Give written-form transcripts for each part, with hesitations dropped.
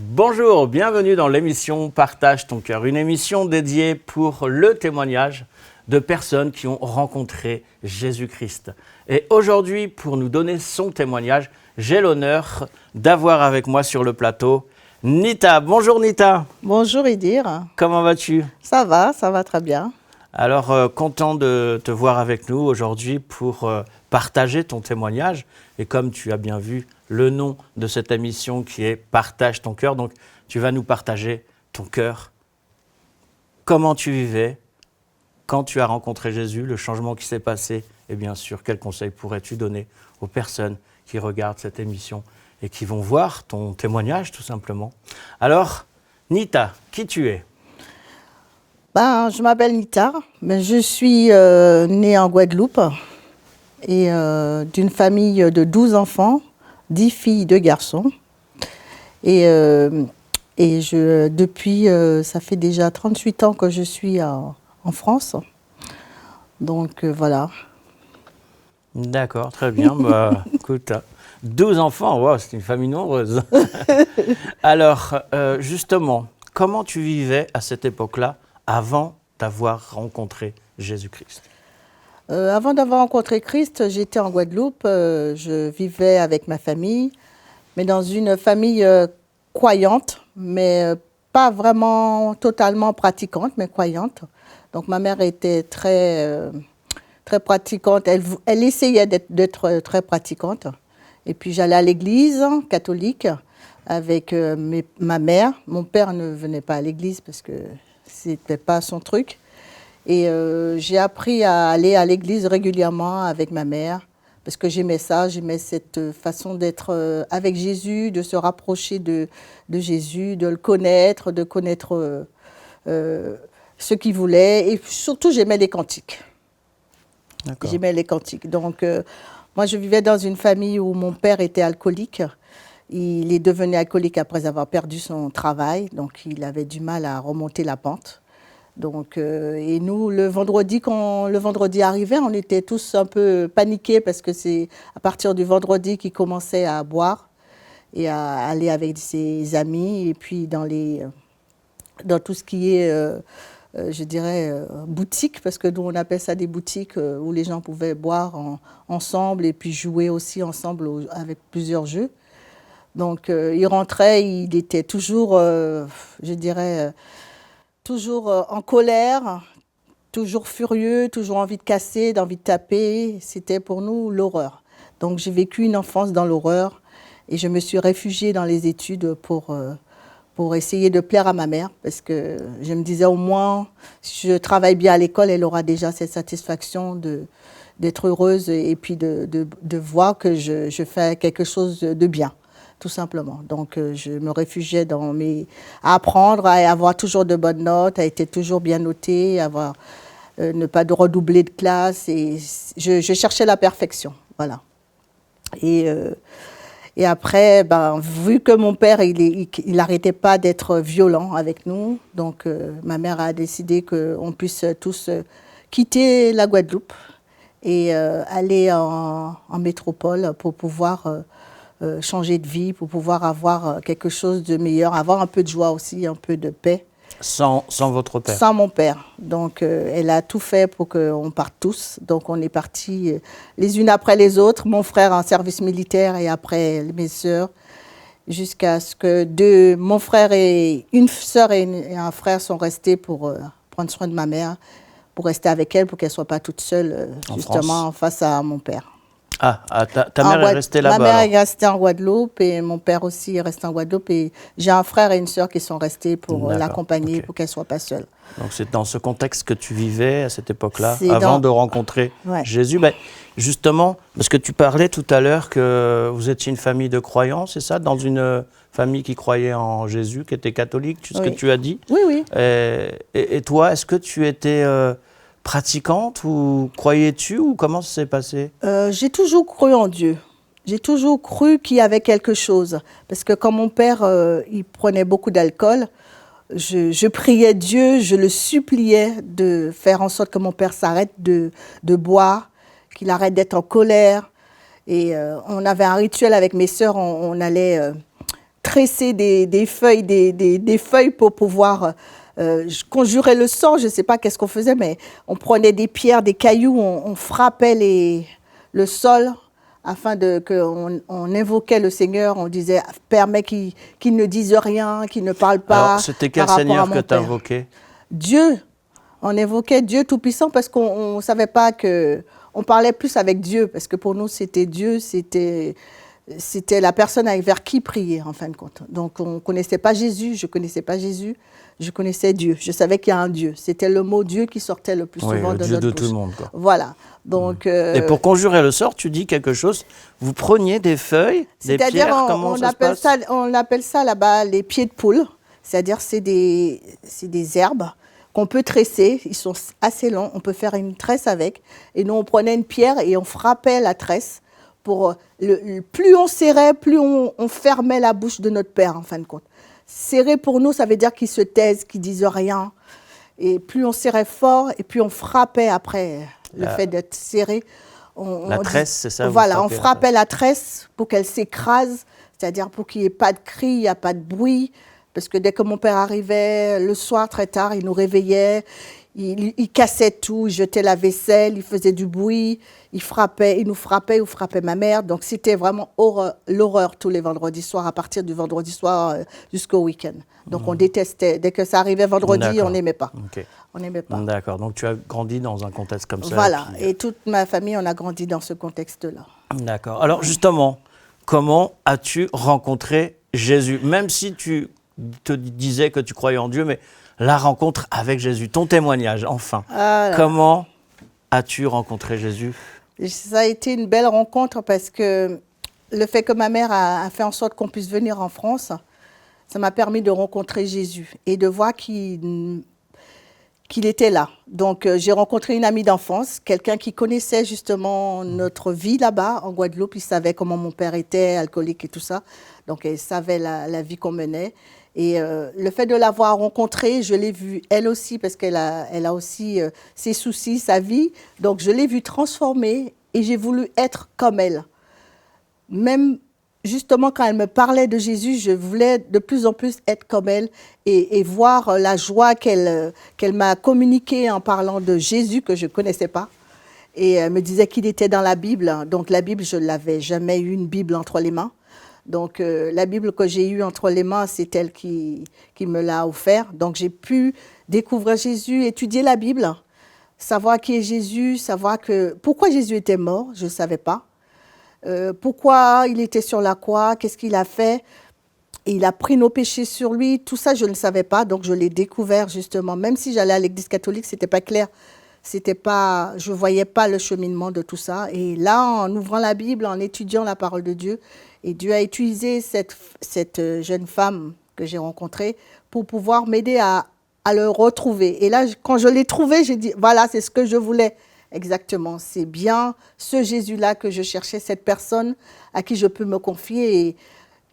Bonjour, bienvenue dans l'émission Partage ton cœur, une émission dédiée pour le témoignage de personnes qui ont rencontré Jésus-Christ. Et aujourd'hui, pour nous donner son témoignage, j'ai l'honneur d'avoir avec moi sur le plateau Nita. Bonjour Nita. Bonjour Idir. Comment vas-tu? Ça va très bien. Alors, content de te voir avec nous aujourd'hui pour partager ton témoignage. Et comme tu as bien vu, le nom de cette émission qui est Partage ton cœur. Donc, tu vas nous partager ton cœur, comment tu vivais, quand tu as rencontré Jésus, le changement qui s'est passé. Et bien sûr, quels conseils pourrais-tu donner aux personnes qui regardent cette émission et qui vont voir ton témoignage, tout simplement. Alors, Nita, qui tu es? Je m'appelle Nita, mais je suis née en Guadeloupe et d'une famille de 12 enfants, 10 filles, 2 garçons. Et depuis, ça fait déjà 38 ans que je suis en France. Donc voilà. D'accord, très bien. Écoute, 12 enfants, wow, c'est une famille nombreuse. Alors, justement, comment tu vivais à cette époque-là avant d'avoir rencontré Jésus-Christ? Avant d'avoir rencontré Christ, j'étais en Guadeloupe. Je vivais avec ma famille, mais dans une famille croyante, mais pas vraiment totalement pratiquante, mais croyante. Donc ma mère était très pratiquante. Elle essayait d'être très pratiquante. Et puis j'allais à l'église catholique avec ma mère. Mon père ne venait pas à l'église parce que c'était pas son truc. Et j'ai appris à aller à l'église régulièrement avec ma mère parce que j'aimais ça, j'aimais cette façon d'être avec Jésus, de se rapprocher de Jésus, de le connaître, de connaître ce qu'il voulait. Et surtout, j'aimais les cantiques. D'accord. J'aimais les cantiques. Donc, moi, je vivais dans une famille où mon père était alcoolique. Il est devenu alcoolique après avoir perdu son travail. Donc, il avait du mal à remonter la pente. Donc, et nous, le vendredi, quand le vendredi arrivait, on était tous un peu paniqués parce que c'est à partir du vendredi qu'il commençait à boire et à aller avec ses amis. Et puis, dans tout ce qui est, je dirais, boutique, parce que nous, on appelle ça des boutiques où les gens pouvaient boire ensemble et puis jouer aussi ensemble avec plusieurs jeux. Donc, il rentrait, il était toujours, je dirais, toujours en colère, toujours furieux, toujours envie de casser, d'envie de taper. C'était pour nous l'horreur. Donc j'ai vécu une enfance dans l'horreur et je me suis réfugiée dans les études pour essayer de plaire à ma mère parce que je me disais au moins, si je travaille bien à l'école, elle aura déjà cette satisfaction d'être heureuse et puis de voir que je fais quelque chose de bien. Tout simplement. Donc, je me réfugiais à apprendre, à avoir toujours de bonnes notes, à être toujours bien notée, ne pas de redoubler de classe. Et je cherchais la perfection. Voilà. Et après, vu que mon père, il n'arrêtait pas d'être violent avec nous, donc ma mère a décidé qu'on puisse tous quitter la Guadeloupe et aller en métropole pour pouvoir changer de vie, pour pouvoir avoir quelque chose de meilleur, avoir un peu de joie aussi, un peu de paix. Sans votre père? Sans mon père. Donc, elle a tout fait pour qu'on parte tous. Donc, on est partis les unes après les autres. Mon frère en service militaire et après mes sœurs, jusqu'à ce que mon frère et une sœur et un frère sont restés pour prendre soin de ma mère, pour rester avec elle, pour qu'elle ne soit pas toute seule, justement, face à mon père. Ah, ta mère est restée là-bas? Ma mère est restée en Guadeloupe et mon père aussi est resté en Guadeloupe. Et j'ai un frère et une sœur qui sont restés pour l'accompagner, pour qu'elle ne soit pas seule. Donc c'est dans ce contexte que tu vivais à cette époque-là, avant de rencontrer Jésus. Justement, parce que tu parlais tout à l'heure que vous étiez une famille de croyants, c'est ça? Dans une famille qui croyait en Jésus, qui était catholique, ce que tu as dit? Oui, oui. Et toi, est-ce que tu étais pratiquante ou croyais-tu ou comment ça s'est passé? J'ai toujours cru en Dieu. J'ai toujours cru qu'il y avait quelque chose. Parce que quand mon père, il prenait beaucoup d'alcool, je priais Dieu, je le suppliais de faire en sorte que mon père s'arrête de boire, qu'il arrête d'être en colère. Et on avait un rituel avec mes sœurs, on allait tresser des feuilles, des feuilles pour pouvoir conjurer le sang. Je ne sais pas qu'est-ce qu'on faisait, mais on prenait des pierres, des cailloux, on frappait le sol afin qu'on invoquait le Seigneur. On disait, permets qu'il ne dise rien, qu'il ne parle pas. Alors, c'était quel Seigneur que tu invoquais? Dieu. On évoquait Dieu Tout-Puissant parce qu'on ne savait pas que... On parlait plus avec Dieu, parce que pour nous, c'était Dieu, c'était la personne vers qui prier, en fin de compte. Donc, on ne connaissait pas Jésus, je ne connaissais pas Jésus, je connaissais Dieu. Je savais qu'il y a un Dieu. C'était le mot Dieu qui sortait le plus souvent de notre bouche. Dieu de tout le monde, quoi. Voilà. Donc, et pour conjurer le sort, tu dis quelque chose, vous preniez des feuilles, des pierres, comment ça se passe? On appelle ça là-bas les pieds de poule, c'est-à-dire c'est des herbes qu'on peut tresser, ils sont assez longs, on peut faire une tresse avec. Et nous, on prenait une pierre et on frappait la tresse. Plus on serrait, plus on fermait la bouche de notre père, en fin de compte. Serrer pour nous, ça veut dire qu'il se taise, qu'il ne dise rien. Et plus on serrait fort, et plus on frappait après le fait d'être serré. La tresse, c'est ça? Voilà, on frappait la tresse pour qu'elle s'écrase, c'est-à-dire pour qu'il n'y ait pas de cri, il n'y a pas de bruit. Parce que dès que mon père arrivait, le soir, très tard, il nous réveillait, il cassait tout, il jetait la vaisselle, il faisait du bruit, il nous frappait ou frappait ma mère. Donc c'était vraiment l'horreur tous les vendredis soirs, à partir du vendredi soir jusqu'au week-end. Donc on détestait. Dès que ça arrivait vendredi, on n'aimait pas. Okay. On n'aimait pas. D'accord, donc tu as grandi dans un contexte comme ça. Voilà, et toute ma famille, on a grandi dans ce contexte-là. D'accord. Alors justement, comment as-tu rencontré Jésus? Même si tu te disais que tu croyais en Dieu, mais la rencontre avec Jésus, ton témoignage, enfin. Comment as-tu rencontré Jésus? Ça a été une belle rencontre parce que le fait que ma mère a fait en sorte qu'on puisse venir en France, ça m'a permis de rencontrer Jésus et de voir qu'il était là. Donc, j'ai rencontré une amie d'enfance, quelqu'un qui connaissait justement notre vie là-bas, en Guadeloupe. Il savait comment mon père était, alcoolique et tout ça. Donc, elle savait la vie qu'on menait. Et le fait de l'avoir rencontrée, je l'ai vue elle aussi, parce qu'elle a aussi ses soucis, sa vie. Donc, je l'ai vue transformée et j'ai voulu être comme elle. Même justement, quand elle me parlait de Jésus, je voulais de plus en plus être comme elle et voir la joie qu'elle m'a communiquée en parlant de Jésus, que je ne connaissais pas. Et elle me disait qu'il était dans la Bible. Donc, la Bible, je n'avais jamais eu une Bible entre les mains. Donc, la Bible que j'ai eue entre les mains, c'est elle qui me l'a offert. Donc, j'ai pu découvrir Jésus, étudier la Bible, savoir qui est Jésus, savoir pourquoi Jésus était mort, je ne savais pas. Pourquoi il était sur la croix, qu'est-ce qu'il a fait. Et il a pris nos péchés sur lui. Tout ça, je ne savais pas. Donc, je l'ai découvert justement. Même si j'allais à l'église catholique, ce n'était pas clair. Je ne voyais pas le cheminement de tout ça. Et là, en ouvrant la Bible, en étudiant la parole de Dieu, et Dieu a utilisé cette jeune femme que j'ai rencontrée pour pouvoir m'aider à le retrouver. Et là, quand je l'ai trouvé, j'ai dit, voilà, c'est ce que je voulais. Exactement, c'est bien ce Jésus-là que je cherchais, cette personne à qui je peux me confier.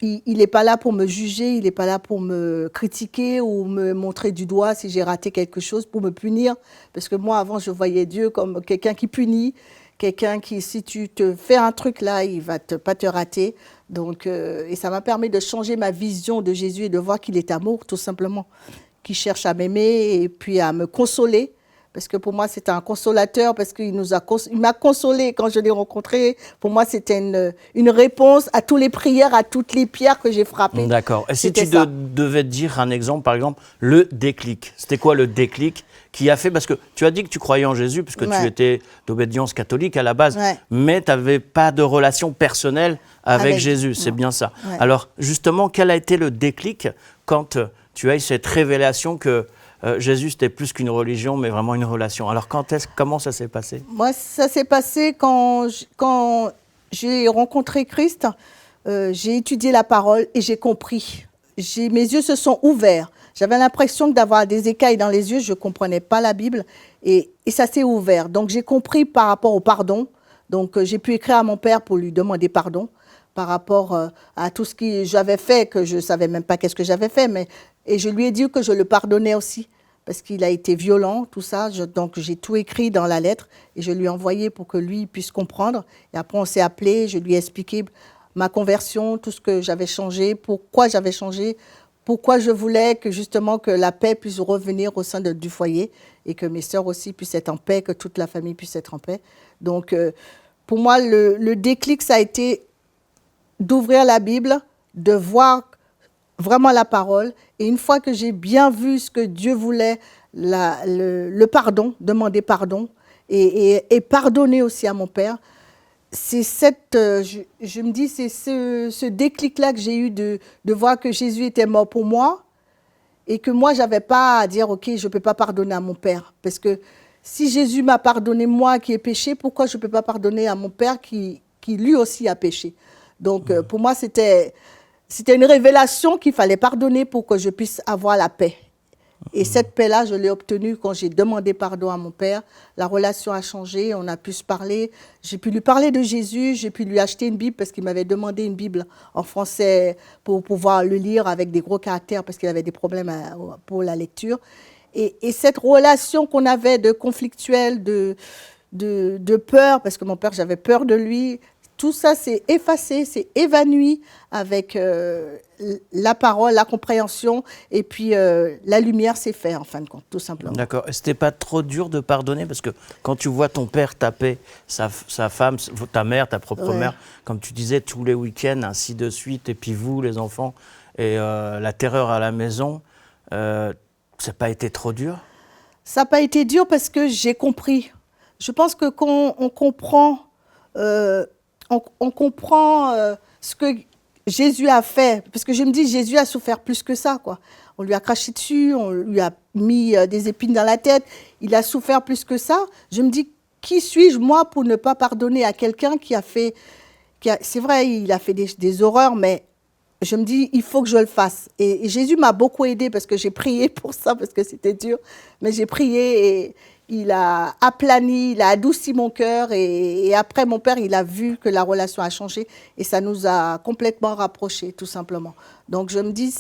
Et il n'est pas là pour me juger, il n'est pas là pour me critiquer ou me montrer du doigt si j'ai raté quelque chose, pour me punir. Parce que moi, avant, je voyais Dieu comme quelqu'un qui punit, quelqu'un qui, si tu te fais un truc là, il ne va pas te rater. Donc, et ça m'a permis de changer ma vision de Jésus et de voir qu'il est amour, tout simplement, qui cherche à m'aimer et puis à me consoler. Parce que pour moi, c'était un consolateur, parce qu'il m'a consolé quand je l'ai rencontré. Pour moi, c'était une réponse à toutes les prières, à toutes les pierres que j'ai frappées. D'accord. Et si tu devais dire un exemple, par exemple, le déclic. C'était quoi le déclic qui a fait, parce que tu as dit que tu croyais en Jésus, puisque tu étais d'obédience catholique à la base, mais tu n'avais pas de relation personnelle avec Jésus, c'est bien ça. Ouais. Alors justement, quel a été le déclic quand tu as eu cette révélation que Jésus, c'était plus qu'une religion, mais vraiment une relation. Alors, comment ça s'est passé? Moi, ça s'est passé quand j'ai rencontré Christ. J'ai étudié la parole et j'ai compris. Mes yeux se sont ouverts. J'avais l'impression d'avoir des écailles dans les yeux. Je ne comprenais pas la Bible et ça s'est ouvert. Donc, j'ai compris par rapport au pardon. Donc, j'ai pu écrire à mon père pour lui demander pardon par rapport à tout ce que j'avais fait, que je ne savais même pas qu'est-ce que j'avais fait. Et je lui ai dit que je le pardonnais aussi, parce qu'il a été violent, tout ça. Donc, j'ai tout écrit dans la lettre et je lui ai envoyé pour que lui puisse comprendre. Et après, on s'est appelé, je lui ai expliqué ma conversion, tout ce que j'avais changé, pourquoi j'avais changé, pourquoi je voulais que justement que la paix puisse revenir au sein du foyer et que mes sœurs aussi puissent être en paix, que toute la famille puisse être en paix. Donc, pour moi, le déclic, ça a été d'ouvrir la Bible, de voir vraiment la parole. Et une fois que j'ai bien vu ce que Dieu voulait, le pardon, demander pardon et pardonner aussi à mon père, c'est je me dis, c'est ce déclic-là que j'ai eu de voir que Jésus était mort pour moi et que moi, je n'avais pas à dire, OK, je ne peux pas pardonner à mon père. Parce que si Jésus m'a pardonné, moi qui ai péché, pourquoi je ne peux pas pardonner à mon père qui lui aussi a péché? Donc, pour moi, c'était une révélation qu'il fallait pardonner pour que je puisse avoir la paix. Et cette paix-là, je l'ai obtenue quand j'ai demandé pardon à mon père. La relation a changé, on a pu se parler. J'ai pu lui parler de Jésus, j'ai pu lui acheter une Bible parce qu'il m'avait demandé une Bible en français pour pouvoir le lire avec des gros caractères parce qu'il avait des problèmes pour la lecture. Et cette relation qu'on avait de conflictuelle, de peur, parce que mon père, j'avais peur de lui, tout ça s'est effacé, s'est évanoui avec la parole, la compréhension, et puis la lumière s'est faite, en fin de compte, tout simplement. D'accord. Et c'était pas trop dur de pardonner? Parce que quand tu vois ton père taper sa femme, ta mère, ta propre mère, comme tu disais, tous les week-ends, ainsi de suite, et puis vous, les enfants, et la terreur à la maison, ça n'a pas été trop dur? Ça n'a pas été dur parce que j'ai compris. Je pense que quand on comprend... on comprend ce que Jésus a fait, parce que je me dis, Jésus a souffert plus que ça, quoi. On lui a craché dessus, on lui a mis des épines dans la tête, il a souffert plus que ça. Je me dis, qui suis-je, moi, pour ne pas pardonner à quelqu'un qui a fait... c'est vrai, il a fait des horreurs, mais je me dis, il faut que je le fasse. Et Jésus m'a beaucoup aidée parce que j'ai prié pour ça, parce que c'était dur, mais j'ai prié et... il a aplani, il a adouci mon cœur et après mon père, il a vu que la relation a changé et ça nous a complètement rapprochés, tout simplement. Donc je me dis,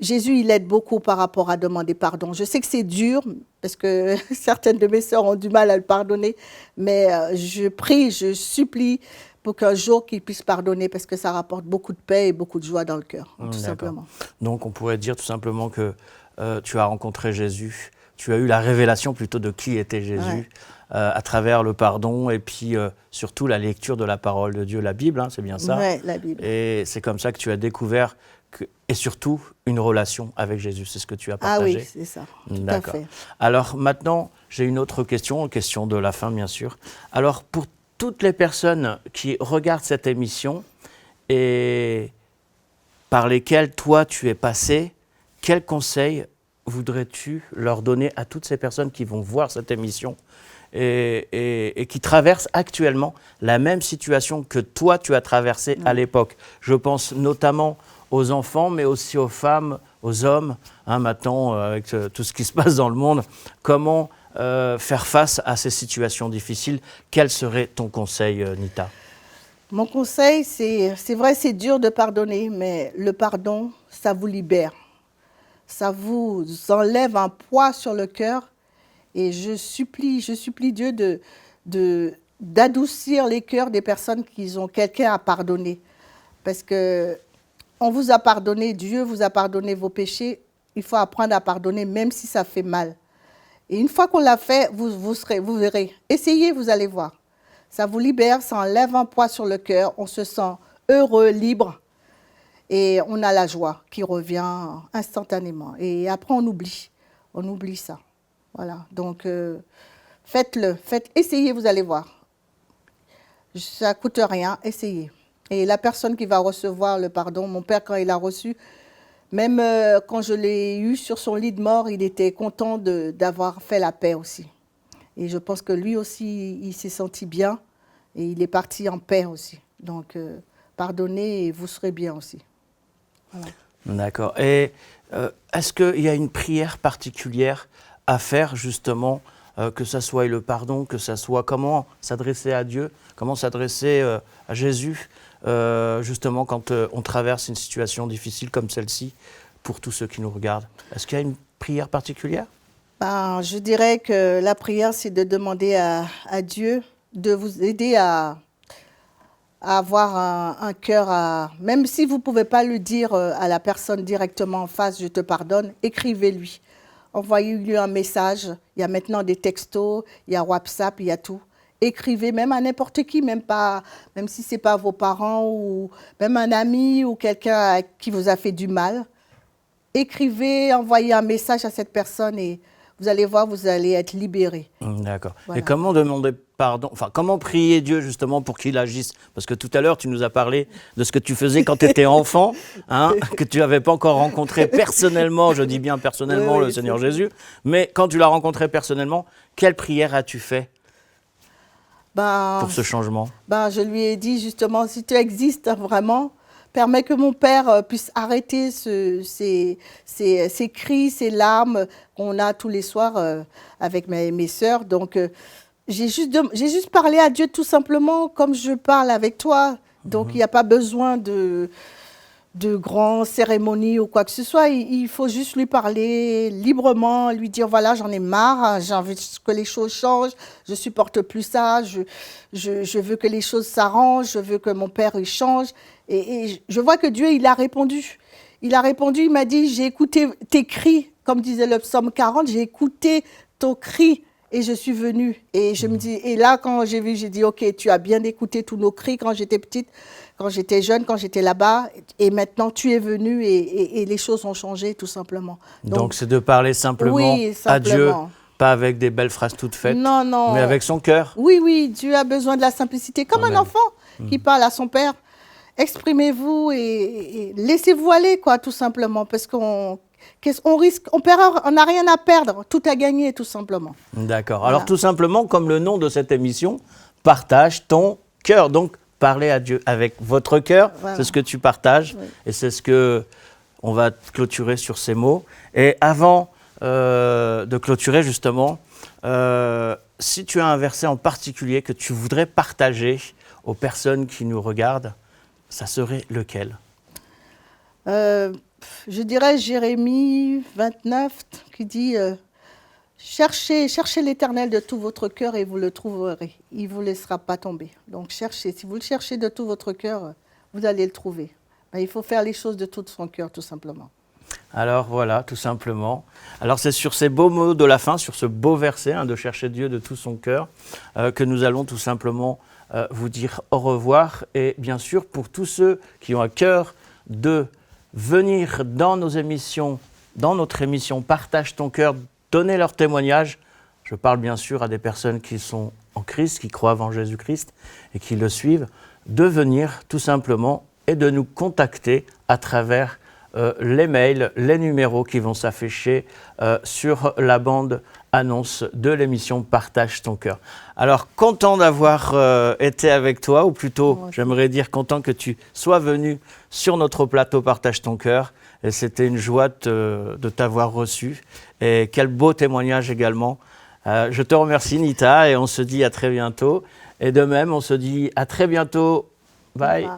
Jésus, il aide beaucoup par rapport à demander pardon. Je sais que c'est dur parce que certaines de mes sœurs ont du mal à le pardonner, mais je prie, je supplie pour qu'un jour qu'il puisse pardonner parce que ça rapporte beaucoup de paix et beaucoup de joie dans le cœur, tout simplement. Donc on pourrait dire tout simplement que tu as rencontré Jésus. Tu as eu la révélation plutôt de qui était Jésus à travers le pardon et puis surtout la lecture de la parole de Dieu, la Bible, hein, c'est bien ça? Oui, la Bible. Et c'est comme ça que tu as découvert et surtout une relation avec Jésus, c'est ce que tu as partagé? Ah oui, c'est ça, tout à fait. Alors maintenant, j'ai une autre question de la fin bien sûr. Alors pour toutes les personnes qui regardent cette émission et par lesquelles toi tu es passé, quel conseil voudrais-tu leur donner à toutes ces personnes qui vont voir cette émission et qui traversent actuellement la même situation que toi tu as traversée à l'époque? Je pense notamment aux enfants, mais aussi aux femmes, aux hommes. Hein, maintenant, avec tout ce qui se passe dans le monde, comment faire face à ces situations difficiles? Quel serait ton conseil, Nita? Mon conseil, c'est vrai, c'est dur de pardonner, mais le pardon, ça vous libère. Ça vous enlève un poids sur le cœur et je supplie Dieu d'adoucir les cœurs des personnes qui ont quelqu'un à pardonner. Parce que on vous a pardonné, Dieu vous a pardonné vos péchés, il faut apprendre à pardonner même si ça fait mal. Et une fois qu'on l'a fait, vous verrez. Essayez, vous allez voir. Ça vous libère, ça enlève un poids sur le cœur, on se sent heureux, libre. Et on a la joie qui revient instantanément. Et après, on oublie ça. Voilà, donc faites-le, essayez, vous allez voir. Ça ne coûte rien, essayez. Et la personne qui va recevoir le pardon, mon père, quand il a reçu, même quand je l'ai eu sur son lit de mort, il était content d'avoir fait la paix aussi. Et je pense que lui aussi, il s'est senti bien et il est parti en paix aussi. Donc, pardonnez et vous serez bien aussi. Voilà. D'accord. Et est-ce qu'il y a une prière particulière à faire justement, que ça soit le pardon, que ça soit comment s'adresser à Dieu, comment s'adresser à Jésus, justement quand on traverse une situation difficile comme celle-ci, pour tous ceux qui nous regardent? Est-ce qu'il y a une prière particulière? Je dirais que la prière, c'est de demander à Dieu de vous aider à à avoir un cœur, même si vous ne pouvez pas le dire à la personne directement en face, je te pardonne, écrivez-lui. Envoyez-lui un message. Il y a maintenant des textos, il y a WhatsApp, il y a tout. Écrivez même à n'importe qui, même si ce n'est pas vos parents ou même un ami ou quelqu'un qui vous a fait du mal. Écrivez, envoyez un message à cette personne et vous allez voir, vous allez être libéré. D'accord. Voilà. Et comment demander pardon, enfin comment prier Dieu justement pour qu'il agisse? Parce que tout à l'heure, tu nous as parlé de ce que tu faisais quand tu étais enfant, que tu n'avais pas encore rencontré personnellement, je dis bien personnellement, oui, le Seigneur Jésus. Mais quand tu l'as rencontré personnellement, quelle prière as-tu fait pour ce changement? Je lui ai dit justement, si tu existes vraiment, permets que mon père puisse arrêter ces cris, ces larmes qu'on a tous les soirs avec mes sœurs. Donc, j'ai juste parlé à Dieu tout simplement comme je parle avec toi. Donc, il n'y a pas besoin de grandes cérémonies ou quoi que ce soit. Il faut juste lui parler librement, lui dire, voilà, j'en ai marre, j'ai envie que les choses changent, je supporte plus ça, je veux que les choses s'arrangent, je veux que mon père il change. Et je vois que Dieu, il a répondu. Il a répondu, il m'a dit, j'ai écouté tes cris, comme disait le psaume 40, j'ai écouté ton cri et je suis venue. Et je me dis, et là, quand j'ai vu, j'ai dit, ok, tu as bien écouté tous nos cris quand j'étais petite, quand j'étais jeune, quand j'étais là-bas, et maintenant tu es venu et les choses ont changé tout simplement. Donc c'est de parler simplement, oui, simplement à Dieu, pas avec des belles phrases toutes faites, non. mais avec son cœur. Oui, Dieu a besoin de la simplicité, comme un enfant qui parle à son père. Exprimez-vous et laissez-vous aller, quoi, tout simplement, parce qu'on risque, on n'a rien à perdre, tout à gagner, tout simplement. D'accord. Voilà. Alors tout simplement, comme le nom de cette émission, partage ton cœur. Donc parlez à Dieu avec votre cœur, voilà. C'est ce que tu partages, oui. Et c'est ce que on va clôturer sur ces mots. Et avant de clôturer justement, si tu as un verset en particulier que tu voudrais partager aux personnes qui nous regardent, ça serait lequel? Je dirais Jérémie 29 qui dit cherchez l'Éternel de tout votre cœur et vous le trouverez. Il ne vous laissera pas tomber. Donc cherchez. Si vous le cherchez de tout votre cœur, vous allez le trouver. Mais il faut faire les choses de tout son cœur, tout simplement. Alors voilà, tout simplement. Alors c'est sur ces beaux mots de la fin, sur ce beau verset, de chercher Dieu de tout son cœur, que nous allons tout simplement vous dire au revoir. Et bien sûr, pour tous ceux qui ont à cœur de venir dans nos émissions, dans notre émission Partage ton cœur, donner leur témoignage. Je parle bien sûr à des personnes qui sont en Christ, qui croient en Jésus-Christ et qui le suivent, de venir tout simplement et de nous contacter à travers les mails, les numéros qui vont s'afficher sur la bande annonce de l'émission Partage ton cœur. Alors, content d'avoir été avec toi, ou plutôt, j'aimerais dire content que tu sois venu sur notre plateau Partage ton cœur. Et c'était une joie de t'avoir reçu. Et quel beau témoignage également. Je te remercie, Nita, et on se dit à très bientôt. Et de même, on se dit à très bientôt. Bye.